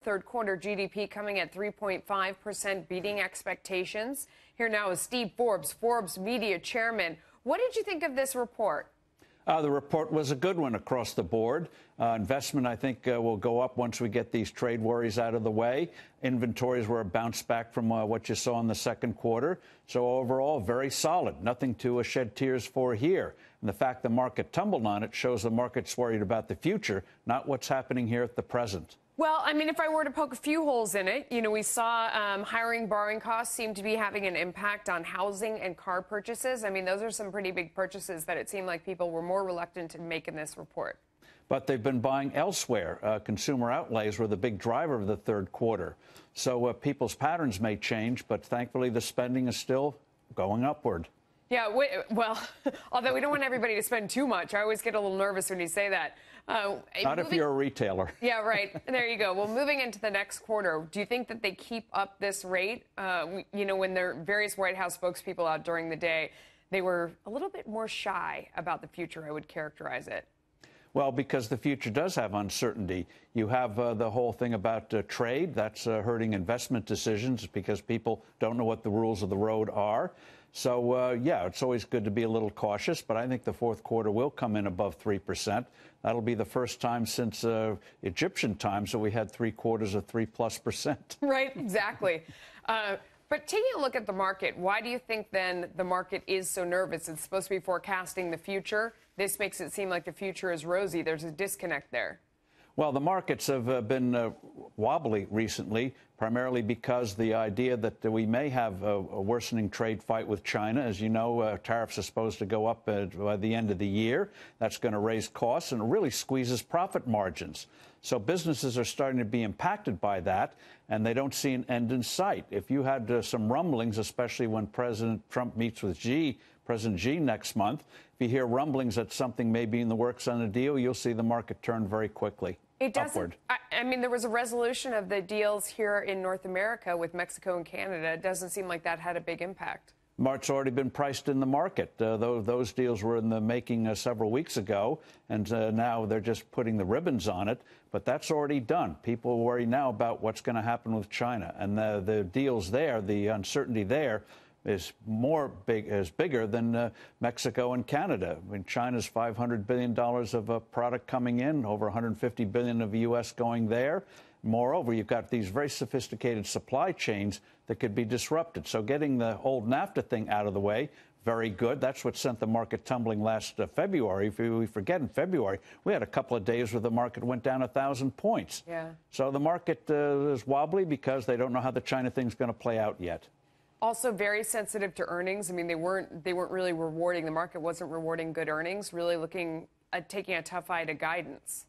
Third quarter GDP coming at 3.5%, beating expectations. Here now is Steve Forbes, Forbes media chairman. What did you think of this report? The report was a good one across the board. Investment, I think, will go up once we get these trade worries out of the way. Inventories were a bounce back from what you saw in the second quarter. So overall, very solid. Nothing to shed tears for here. And the fact the market tumbled on it shows the market's worried about the future, not what's happening here at the present. Well, I mean, if I were to poke a few holes in it, we saw hiring, borrowing costs seem to be having an impact on housing and car purchases. I mean, those are some pretty big purchases that it seemed like people were more reluctant to make in this report. But they've been buying elsewhere. Consumer outlays were the big driver of the third quarter. So people's patterns may change, but thankfully the spending is still going upward. Yeah, well, although we don't want everybody to spend too much. I always get a little nervous when you say that. Not if you're a retailer. Yeah, right. There you go. Well, moving into the next quarter, do you think that they keep up this rate? When there are various White House spokespeople out during the day, they were a little bit more shy about the future, I would characterize it. Well, because the future does have uncertainty. You have the whole thing about trade. That's hurting investment decisions because people don't know what the rules of the road are. So, yeah, it's always good to be a little cautious, but I think the fourth quarter will come in above 3%. That'll be the first time since Egyptian times that we had 3 quarters of 3+%. Right, exactly. But taking a look at the market, why do you think then the market is so nervous? It's supposed to be forecasting the future. This makes it seem like the future is rosy. There's a disconnect there. Well, the markets have been wobbly recently, primarily because the idea that we may have a worsening trade fight with China. As you know, tariffs are supposed to go up by the end of the year. That's going to raise costs and it really squeezes profit margins. So businesses are starting to be impacted by that, and they don't see an end in sight. If you had some rumblings, especially when President Trump meets with President Xi next month, if you hear rumblings that something may be in the works on a deal, you'll see the market turn very quickly. It doesn't. Upward. I mean, there was a resolution of the deals here in North America with Mexico and Canada. It doesn't seem like that had a big impact. It's already been priced in the market. Those deals were in the making several weeks ago, and now they're just putting the ribbons on it. But that's already done. People worry now about what's going to happen with China. And the deals there, the uncertainty there, is bigger than Mexico and Canada. I mean, China's $500 billion of product coming in, over $150 billion of U.S. going there. Moreover, you've got these very sophisticated supply chains that could be disrupted. So getting the old NAFTA thing out of the way, very good. That's what sent the market tumbling last February. If we forget, in February, we had a couple of days where the market went down 1,000 points. Yeah. So the market is wobbly because they don't know how the China thing's going to play out yet. Also very sensitive to earnings. I mean, they weren't really rewarding. The market wasn't rewarding good earnings, really looking at taking a tough eye to guidance.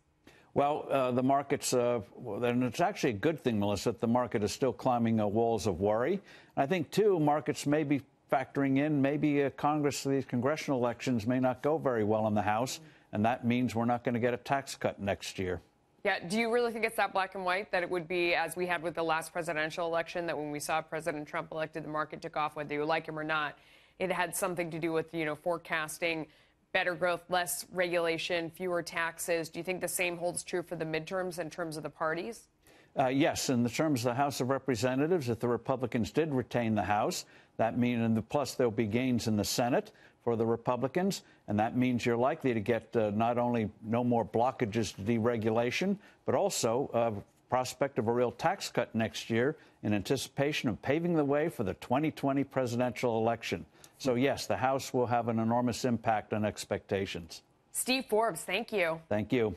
Well, the market's, and it's actually a good thing, Melissa, that the market is still climbing walls of worry. I think, too, markets may be factoring in maybe these congressional elections may not go very well in the House, and that means we're not going to get a tax cut next year. Yeah. Do you really think it's that black and white, that it would be, as we had with the last presidential election, that when we saw President Trump elected, the market took off, whether you like him or not? It had something to do with, forecasting better growth, less regulation, fewer taxes. Do you think the same holds true for the midterms in terms of the parties? Yes, in the terms of the House of Representatives, if the Republicans did retain the House, that means, and plus there'll be gains in the Senate for the Republicans, and that means you're likely to get not only no more blockages to deregulation, but also prospect of a real tax cut next year in anticipation of paving the way for the 2020 presidential election. So, yes, the House will have an enormous impact on expectations. Steve Forbes, thank you. Thank you.